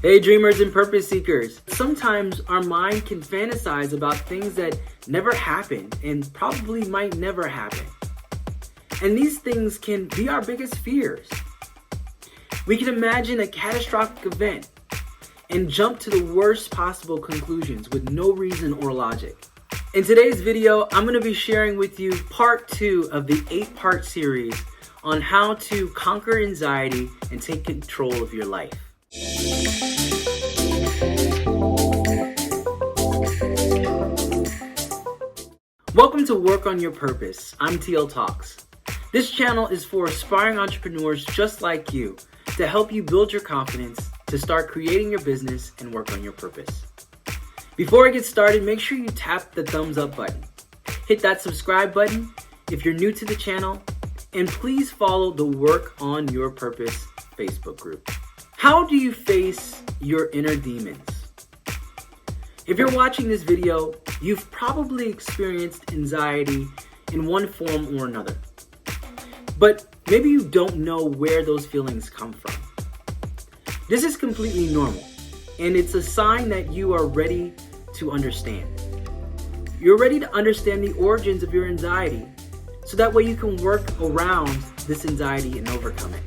Hey dreamers and purpose seekers. Sometimes our mind can fantasize about things that never happened and probably might never happen. And these things can be our biggest fears. We can imagine a catastrophic event and jump to the worst possible conclusions with no reason or logic. In today's video, I'm going to be sharing with you part 2 of the 8-part series on how to conquer anxiety and take control of your life. Welcome to Work on Your Purpose. I'm TL Talks. This channel is for aspiring entrepreneurs just like you to help you build your confidence to start creating your business and work on your purpose. Before I get started, make sure you tap the thumbs up button. Hit that subscribe button if you're new to the channel, and please follow the Work on Your Purpose Facebook group. How do you face your inner demons? If you're watching this video, you've probably experienced anxiety in one form or another. But maybe you don't know where those feelings come from. This is completely normal, and it's a sign that you are ready to understand. You're ready to understand the origins of your anxiety, so that way you can work around this anxiety and overcome it.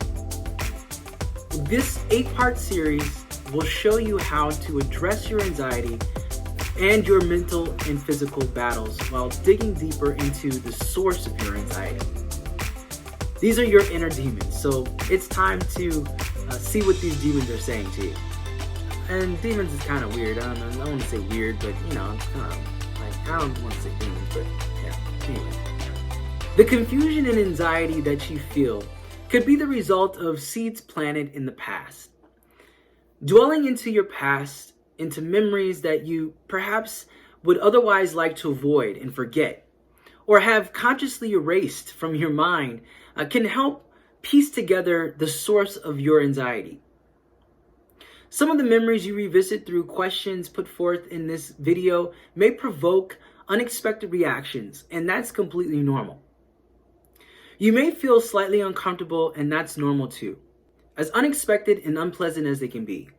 This 8-part series will show you how to address your anxiety and your mental and physical battles while digging deeper into the source of your anxiety. These are your inner demons, so it's time to see what these demons are saying to you. And demons is kind of weird. I don't want to say weird, but it's kind of like, I don't want to say demons, but yeah. Anyway, the confusion and anxiety that you feel could be the result of seeds planted in the past. Dwelling into your past, into memories that you perhaps would otherwise like to avoid and forget, or have consciously erased from your mind, can help piece together the source of your anxiety. Some of the memories you revisit through questions put forth in this video may provoke unexpected reactions, and that's completely normal. You may feel slightly uncomfortable, and that's normal too, as unexpected and unpleasant as they can be.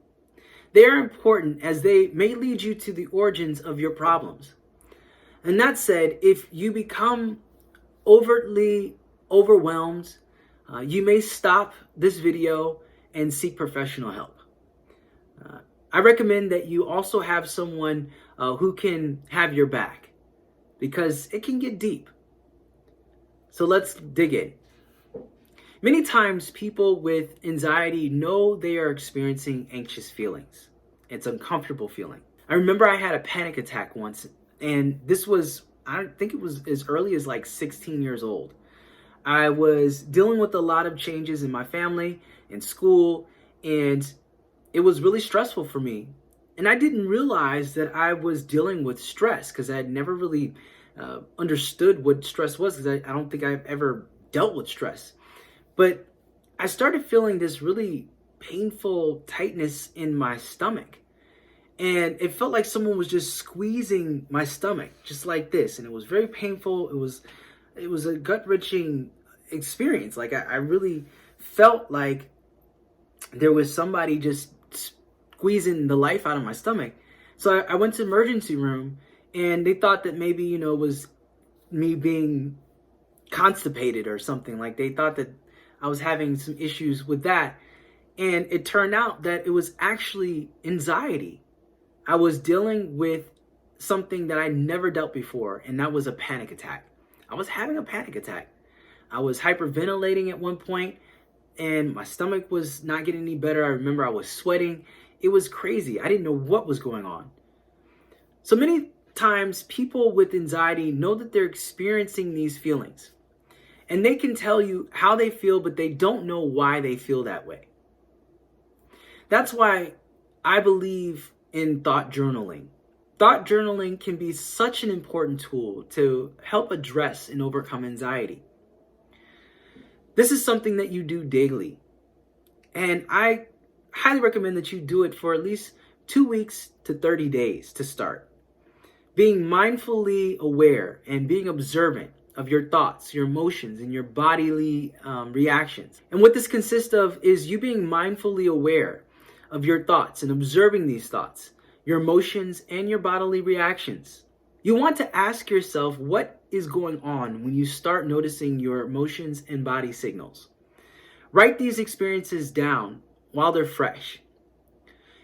They are important as they may lead you to the origins of your problems. And that said, if you become overtly overwhelmed, you may stop this video and seek professional help. I recommend that you also have someone who can have your back, because it can get deep. So let's dig in. Many times people with anxiety know they are experiencing anxious feelings. It's an uncomfortable feeling. I remember I had a panic attack once, and this was, I think it was as early as like 16 years old. I was dealing with a lot of changes in my family, in school, and it was really stressful for me. And I didn't realize that I was dealing with stress because I had never really understood what stress was, because I don't think I've ever dealt with stress. But I started feeling this really painful tightness in my stomach. And it felt like someone was just squeezing my stomach, just like this. And it was very painful. It was a gut-wrenching experience. Like I really felt like there was somebody just squeezing the life out of my stomach. So I went to the emergency room, and they thought that maybe, it was me being constipated or something. Like they thought that I was having some issues with that. And it turned out that it was actually anxiety. I was dealing with something that I never dealt before, and that was a panic attack. I was having a panic attack. I was hyperventilating at one point, and my stomach was not getting any better. I remember I was sweating. It was crazy. I didn't know what was going on. So many times people with anxiety know that they're experiencing these feelings, and they can tell you how they feel, but they don't know why they feel that way. That's why I believe in thought journaling. Thought journaling can be such an important tool to help address and overcome anxiety. This is something that you do daily, and I highly recommend that you do it for at least 2 weeks to 30 days to start. Being mindfully aware and being observant of your thoughts, your emotions, and your bodily reactions. And what this consists of is you being mindfully aware of your thoughts and observing these thoughts, your emotions, and your bodily reactions. You want to ask yourself what is going on when you start noticing your emotions and body signals. Write these experiences down while they're fresh.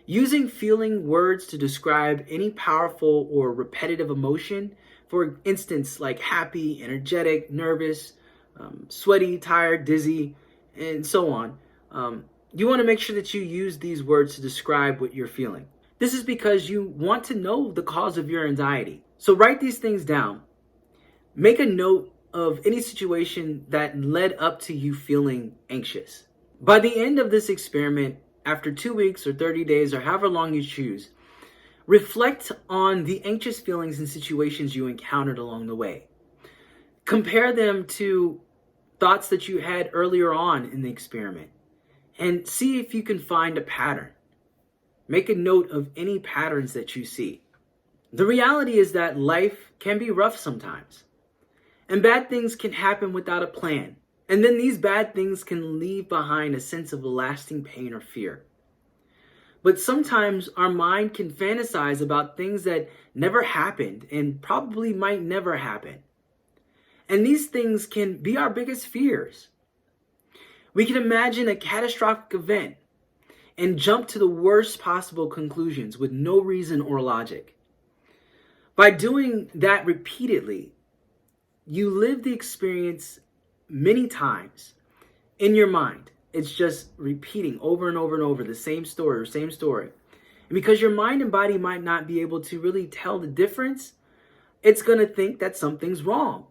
Using feeling words to describe any powerful or repetitive emotion, for instance, like happy, energetic, nervous, sweaty, tired, dizzy, and so on. You want to make sure that you use these words to describe what you're feeling. This is because you want to know the cause of your anxiety. So write these things down. Make a note of any situation that led up to you feeling anxious. By the end of this experiment, after 2 weeks or 30 days or however long you choose, reflect on the anxious feelings and situations you encountered along the way. Compare them to thoughts that you had earlier on in the experiment and see if you can find a pattern. Make a note of any patterns that you see. The reality is that life can be rough sometimes, and bad things can happen without a plan. And then these bad things can leave behind a sense of lasting pain or fear. But sometimes our mind can fantasize about things that never happened and probably might never happen. And these things can be our biggest fears. We can imagine a catastrophic event and jump to the worst possible conclusions with no reason or logic. By doing that repeatedly, you live the experience many times in your mind. It's just repeating over and over and over the same story. And because your mind and body might not be able to really tell the difference, it's going to think that something's wrong.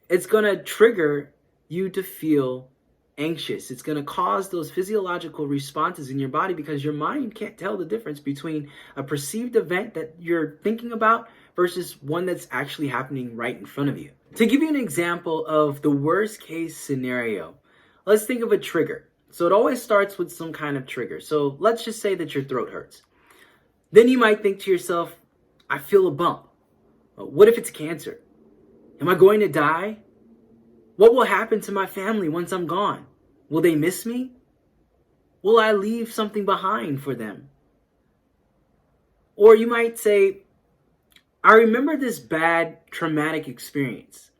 It's going to trigger you to feel anxious. It's going to cause those physiological responses in your body because your mind can't tell the difference between a perceived event that you're thinking about versus one that's actually happening right in front of you. To give you an example of the worst case scenario, let's think of a trigger. So it always starts with some kind of trigger. So let's just say that your throat hurts. Then you might think to yourself, I feel a bump. What if it's cancer? Am I going to die? What will happen to my family once I'm gone? Will they miss me? Will I leave something behind for them? Or you might say, I remember this bad traumatic experience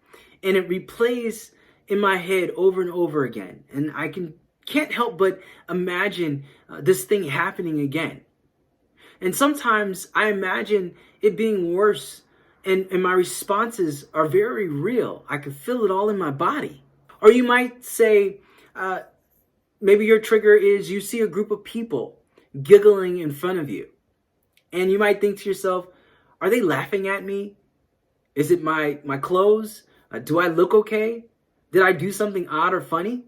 and it replays in my head over and over again. And I can't help but imagine this thing happening again. And sometimes I imagine it being worse and my responses are very real. I can feel it all in my body. Or you might say, maybe your trigger is you see a group of people giggling in front of you. And you might think to yourself, are they laughing at me? Is it my clothes? Do I look okay? Did I do something odd or funny?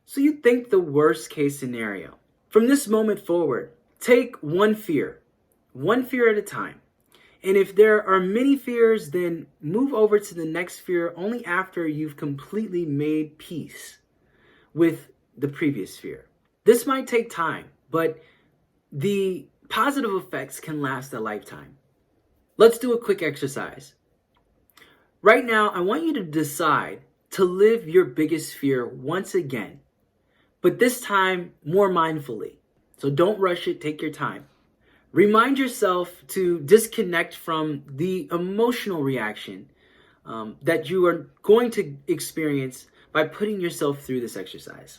So you think the worst case scenario. From this moment forward, take one fear at a time. And if there are many fears, then move over to the next fear only after you've completely made peace with the previous fear. This might take time, but the positive effects can last a lifetime. Let's do a quick exercise. Right now, I want you to decide to live your biggest fear once again, but this time more mindfully. So don't rush it, take your time. Remind yourself to disconnect from the emotional reaction that you are going to experience by putting yourself through this exercise.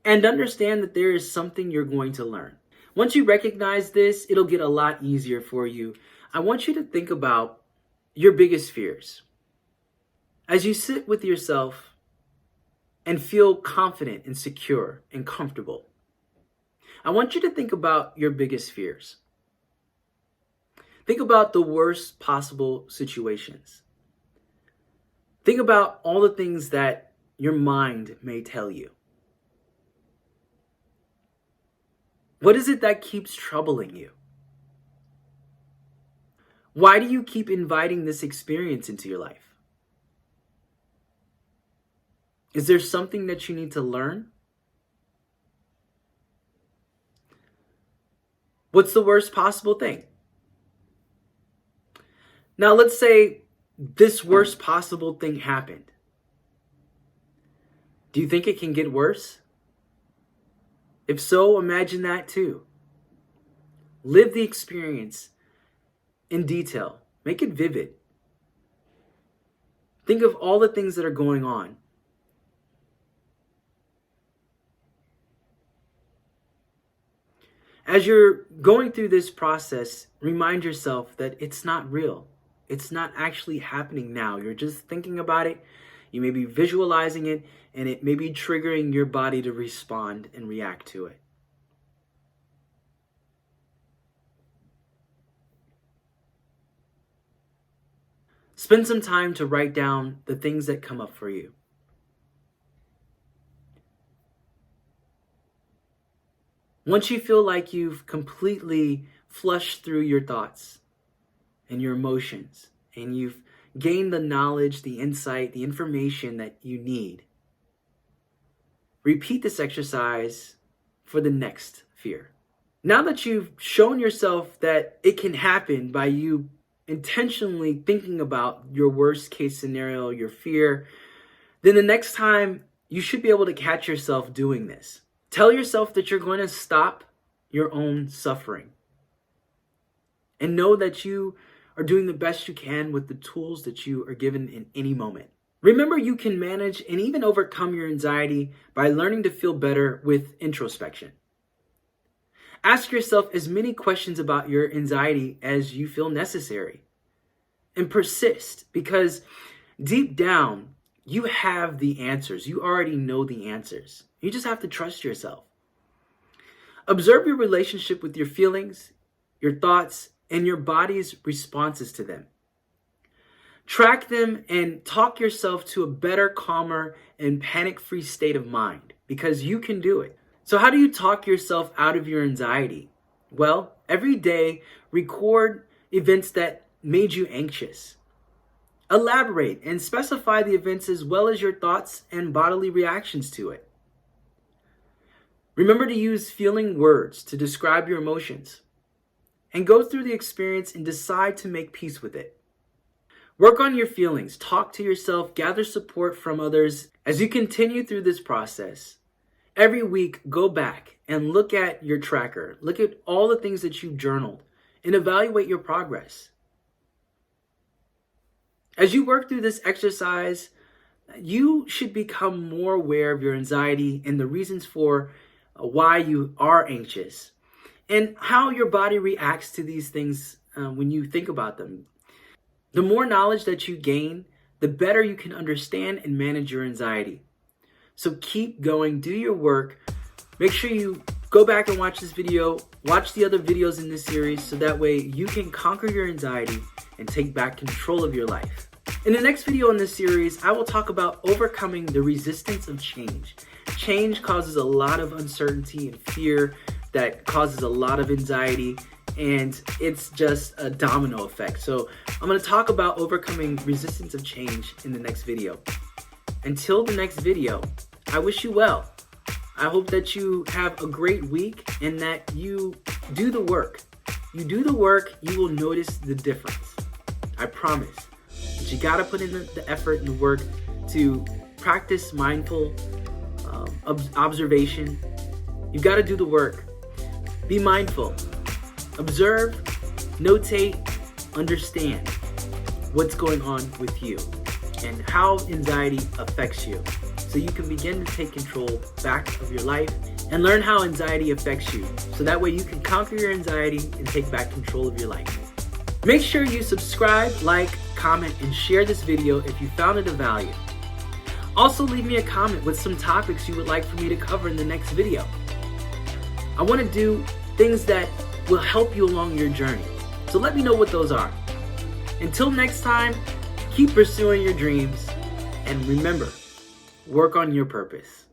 And understand that there is something you're going to learn. Once you recognize this, it'll get a lot easier for you. I want you to think about your biggest fears. As you sit with yourself and feel confident and secure and comfortable, I want you to think about your biggest fears. Think about the worst possible situations. Think about all the things that your mind may tell you. What is it that keeps troubling you? Why do you keep inviting this experience into your life? Is there something that you need to learn? What's the worst possible thing? Now, let's say this worst possible thing happened. Do you think it can get worse? If so, imagine that too. Live the experience in detail. Make it vivid. Think of all the things that are going on. As you're going through this process, remind yourself that it's not real. It's not actually happening now. You're just thinking about it. You may be visualizing it, and it may be triggering your body to respond and react to it. Spend some time to write down the things that come up for you. Once you feel like you've completely flushed through your thoughts and your emotions, and you've gained the knowledge, the insight, the information that you need, repeat this exercise for the next fear. Now that you've shown yourself that it can happen by you intentionally thinking about your worst case scenario, your fear, then the next time you should be able to catch yourself doing this. Tell yourself that you're going to stop your own suffering. And know that you are doing the best you can with the tools that you are given in any moment. Remember, you can manage and even overcome your anxiety by learning to feel better with introspection. Ask yourself as many questions about your anxiety as you feel necessary. And persist, because deep down, you have the answers. You already know the answers. You just have to trust yourself. Observe your relationship with your feelings, your thoughts, and your body's responses to them. Track them and talk yourself to a better, calmer, and panic-free state of mind, because you can do it. So how do you talk yourself out of your anxiety? Well, every day, record events that made you anxious. Elaborate and specify the events as well as your thoughts and bodily reactions to it. Remember to use feeling words to describe your emotions. And go through the experience and decide to make peace with it. Work on your feelings, talk to yourself, gather support from others. As you continue through this process, every week go back and look at your tracker. Look at all the things that you've journaled and evaluate your progress. As you work through this exercise, you should become more aware of your anxiety and the reasons for why you are anxious, and how your body reacts to these things when you think about them. The more knowledge that you gain, the better you can understand and manage your anxiety. So keep going, do your work. Make sure you go back and watch this video, watch the other videos in this series, so that way you can conquer your anxiety and take back control of your life. In the next video in this series, I will talk about overcoming the resistance of change. Change causes a lot of uncertainty and fear that causes a lot of anxiety, and it's just a domino effect. So I'm going to talk about overcoming resistance of change in the next video. Until the next video, I wish you well. I hope that you have a great week and that you do the work. You do the work, you will notice the difference. I promise. But you got to put in the effort and the work to practice mindful observation. You got to do the work. Be mindful. Observe, notate, understand what's going on with you and how anxiety affects you, so you can begin to take control back of your life and learn how anxiety affects you, so that way you can conquer your anxiety and take back control of your life. Make sure you subscribe, like, comment, and share this video if you found it of value. Also, leave me a comment with some topics you would like for me to cover in the next video. I want to do things that will help you along your journey, so let me know what those are. Until next time, keep pursuing your dreams, and remember, work on your purpose.